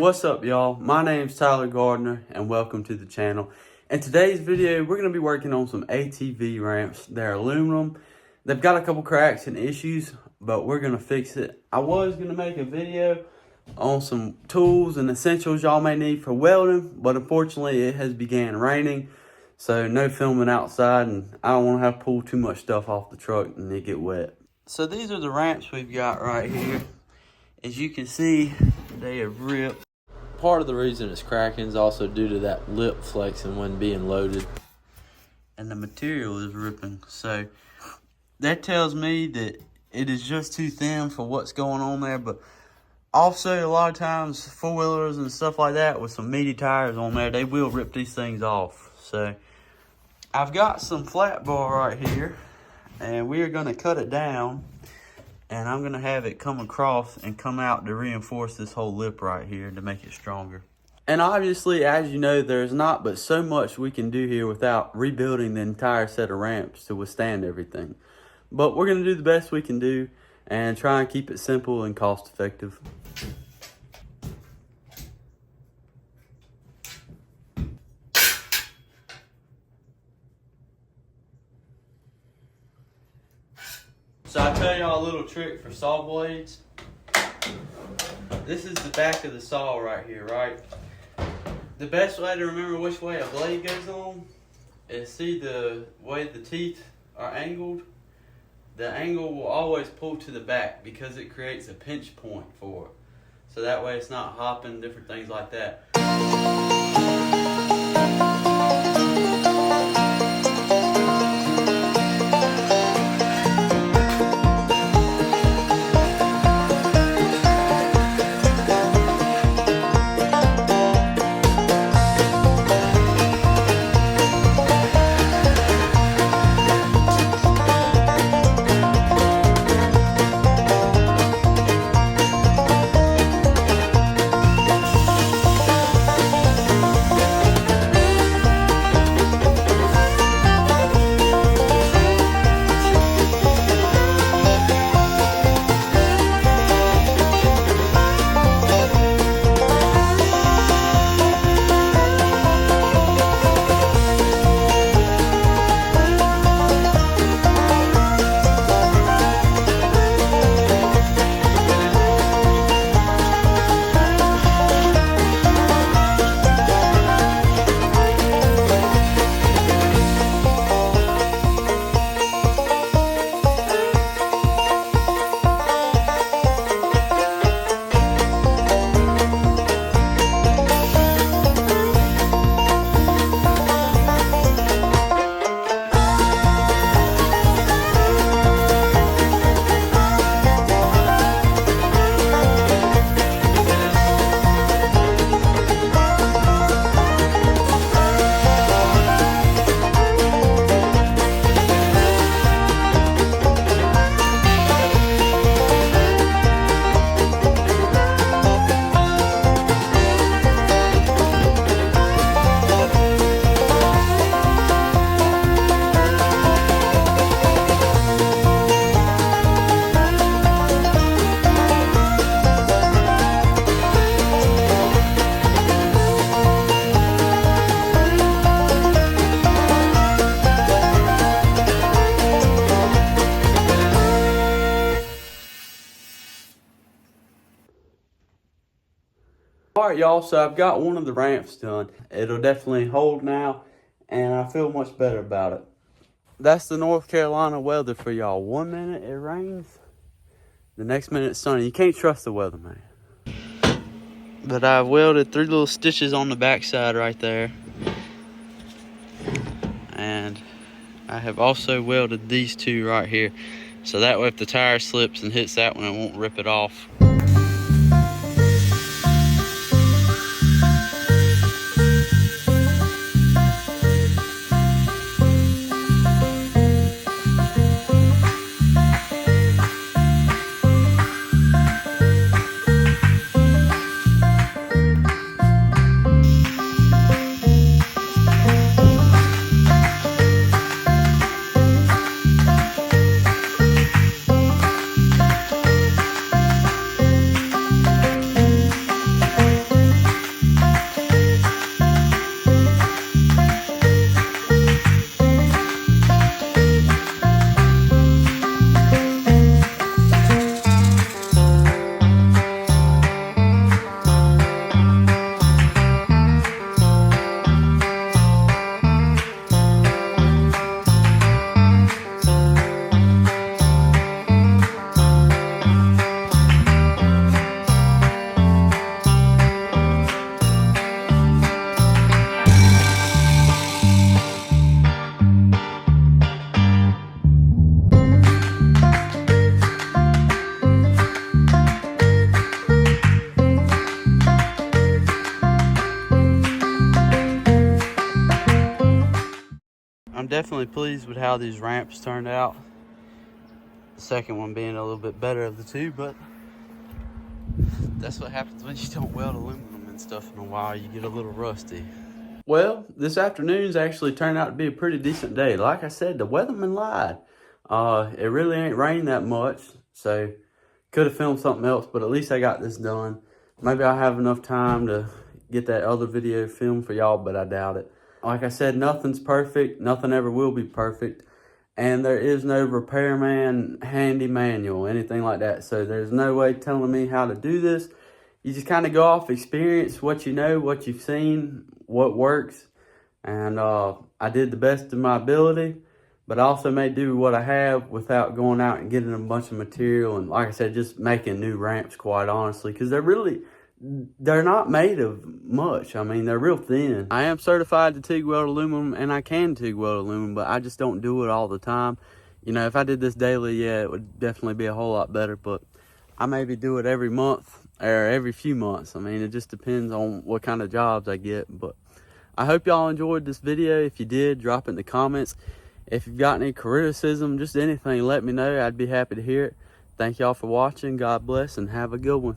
What's up, y'all? My name's Tyler Gardner and welcome to the channel. In today's video, we're going to be working on some ATV ramps. They're aluminum. They've got a couple cracks and issues, but we're going to fix it. I was going to make a video on some tools and essentials y'all may need for welding, but unfortunately it has began raining, so no filming outside, and I don't want to have to pull too much stuff off the truck and it get wet. So these are the ramps we've got right here. As you can see, they have ripped. Part of the reason it's cracking is also due to that lip flexing when being loaded. And the material is ripping. So that tells me that it is just too thin for what's going on there. But also a lot of times four-wheelers and stuff like that with some meaty tires on there, they will rip these things off. So I've got some flat bar right here and we are going to cut it down. And I'm going to have it come across and come out to reinforce this whole lip right here to make it stronger. And obviously, as you know, there's not but so much we can do here without rebuilding the entire set of ramps to withstand everything. But we're going to do the best we can do and try and keep it simple and cost effective. So I'll tell y'all a little trick for saw blades. This is the back of the saw right here, right? The best way to remember which way a blade goes on is see the way the teeth are angled. The angle will always pull to the back because it creates a pinch point for it. So that way it's not hopping, different things like that. Alright y'all, so I've got one of the ramps done. It'll definitely hold now, and I feel much better about it. That's the North Carolina weather for y'all. 1 minute it rains, the next minute it's sunny. You can't trust the weather, man. But I've welded 3 little stitches on the backside right there. And I have also welded these 2 right here. So that way if the tire slips and hits that one, it won't rip it off. I'm definitely pleased with how these ramps turned out. The second one being a little bit better of the two, but that's what happens when you don't weld aluminum and stuff in a while. You get a little rusty. Well, this afternoon's actually turned out to be a pretty decent day. Like I said, the weatherman lied. It really ain't rained that much, so could have filmed something else, but at least I got this done. Maybe I'll have enough time to get that other video filmed for y'all, but I doubt it. Like I said, nothing's perfect. Nothing ever will be perfect. And there is no repairman handy manual, anything like that. So there's no way telling me how to do this. You just kind of go off experience, what you know, what you've seen, what works. And I did the best of my ability, but I also may do what I have without going out and getting a bunch of material. And like I said, just making new ramps, quite honestly, because they're not made of much. I mean, they're real thin. I am certified to TIG weld aluminum, and I can TIG weld aluminum, but I just don't do it all the time. You know, if I did this daily, yeah, it would definitely be a whole lot better, but I maybe do it every month or every few months. I mean, it just depends on what kind of jobs I get. But I hope y'all enjoyed this video. If you did, drop it in the comments. If you've got any criticism, just anything, let me know. I'd be happy to hear it. Thank y'all for watching. God bless, and have a good one.